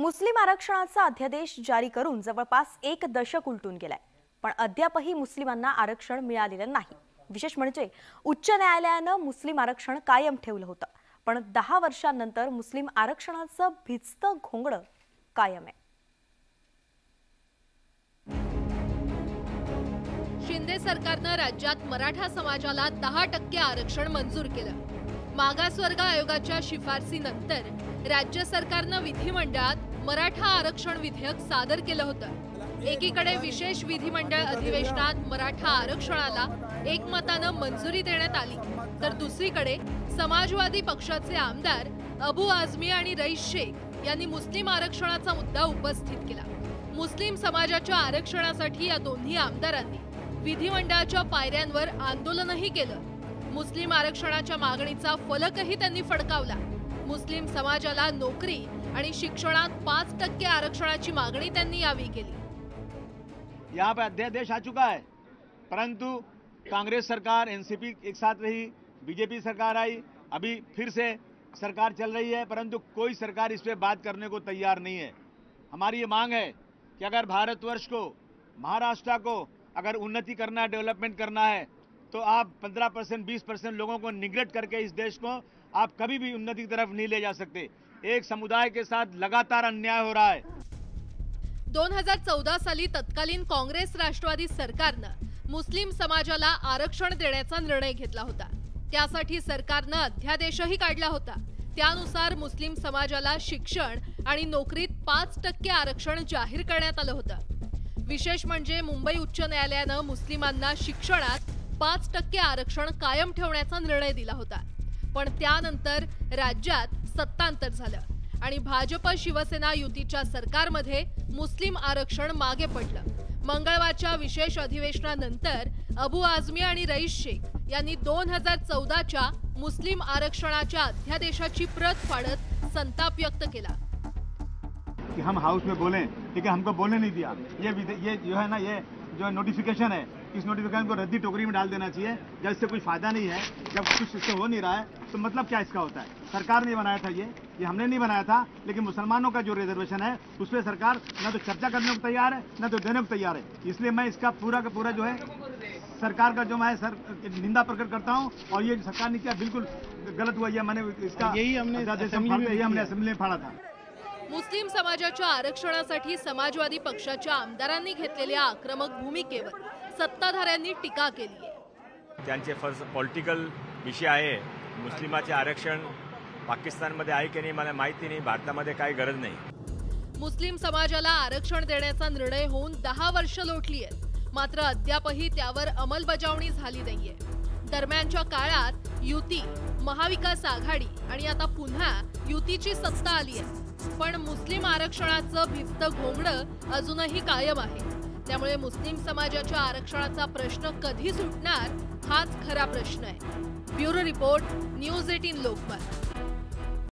मुस्लिम आरक्षणाचा अध्यादेश जारी करून जवळपास एक दशक उलटून गेलाय, पण अद्यापही मुस्लिमांना आरक्षण मिळालेलं नाही। विशेष म्हणजे उच्च न्यायालयाने मुस्लिम आरक्षण कायम ठेवलं होतं, पण 10 वर्षांनंतर मुस्लिम आरक्षणाचं भिजतं घोंगडं कायम आहे। शिंदे सरकारने राज्यात मराठा समाजाला 10% आरक्षण मंजूर केलं। मागासवर्ग आयोगाच्या शिफारसीनंतर राज्य सरकारने विधिमंडळात मराठा आरक्षण विधेयक सादर केलं होतं। एकीकडे विशेष विधिमंडळ अधिवेशनात मराठा आरक्षणाला एकमताने मंजुरी देण्यात आली, तर दुसरीकडे समाजवादी पक्षाचे आमदार अबू आझमी आणि रईस शेख यांनी मुस्लिम आरक्षणाचा मुद्दा उपस्थित केला। मुस्लिम समाजाच्या आरक्षणासाठी या दोन्ही आमदारांनी विधिमंडळाच्या पायऱ्यांवर आंदोलनही केलं। मुस्लिम आरक्षणाच्या मागणीचा फलकही त्यांनी फडकावला। मुस्लिम समाजाला नोकरी आणि शिक्षणात 5% आरक्षणाची मागणी त्यांनी यावेळी केली। यहाँ पे अध्यादेश आ चुका है, परंतु कांग्रेस सरकार, एनसीपी एक साथ रही, बीजेपी सरकार आई, अभी फिर से सरकार चल रही है, परंतु कोई सरकार इस पे बात करने को तैयार नहीं है। हमारी ये मांग है कि अगर भारतवर्ष को, महाराष्ट्र को अगर उन्नति करना है, डेवलपमेंट करना है, तो आप 15%, 20% लोगों को निग्लेक्ट करके इस देश को आप कभी भी उन्नति की तरफ नहीं ले जा सकते। एक समुदाय के साथ लगातार अन्याय हो रहा है। 2014 साली तत्कालीन काँग्रेस राष्ट्रवादी सरकारने मुस्लिम समाजाला आरक्षण देण्याचा निर्णय घेतला होता। त्यासाठी सरकारने अध्यादेशही काढला होता। त्यानुसार मुस्लिम समाजाला शिक्षण आणि नोकरीत 5% आरक्षण जाहीर करण्यात आलं होतं। विशेष म्हणजे मुंबई उच्च न्यायालयाने मुस्लिमांना शिक्षणात 5% आरक्षण कायम ठेवण्याचा निर्णय दिला होता, पण त्यानंतर राज्यात सत्तांतर झालं आणि भाजप शिवसेना युतीच्या सरकारमध्ये मुस्लिम आरक्षण मागे पडलं। मंगळवारच्या विशेष अधिवेशनानंतर अबू आझमी आणि रईस शेख यांनी 2014च्या मुस्लिम आरक्षणाच्या अध्यादेशाची प्रत फाडत संताप व्यक्त केला। कि हम हाउस में बोलें, लेकिन हमको बोलने नहीं दिया। ये जो है ना, ये जो नोटिफिकेशन है, इस नोटिफिकेशन को रद्दी टोकरी में डाल देना चाहिए। जब इससे कोई फायदा नहीं है, जब कुछ इससे हो नहीं रहा है, तो मतलब क्या इसका होता है? सरकार ने बनाया था ये हमने नहीं बनाया था, लेकिन मुसलमानों का जो रिजर्वेशन है उस पर सरकार न तो चर्चा करने को तैयार है, न तो देने को तैयार है। इसलिए मैं इसका पूरा का पूरा जो है सरकार का जो मैं निंदा प्रकट करता हूँ, और ये सरकार ने किया बिल्कुल गलत हुआ। ये मैंने इसका यही हमने असेंबली में फाड़ा था। मुस्लिम समाजाच्या आरक्षणासाठी समाजवादी पक्षाच्या आमदारांनी घेतलेल्या आक्रमक भूमिकेवर सत्ताधाऱ्यांनी टीका केली आहे। त्यांचे पॉलिटिकल विषय आहे। मुस्लिमाचे आरक्षण पाकिस्तानमध्ये आहे की नाही मला माहिती नाही, भारतामध्ये काही गरज नाही। मुस्लिम समाजाला आरक्षण देण्याचा निर्णय होऊन 10 वर्ष लोटली आहेत, मात्र अद्यापही त्यावर अंमलबजावणी झाली नाहीये। दरम्यानच्या काळात युती, महाविकास आघाडी आणि आता पुन्हा युतीची सत्ता आली आहे, पण मुस्लिम आरक्षणाचं भिजतं घोंगडं अजूनही कायम आहे। त्यामुळे मुस्लिम समाजाच्या आरक्षणाचा प्रश्न कधी सुटणार हाच खरा प्रश्न आहे। Bureau report, news 18 Lokmat.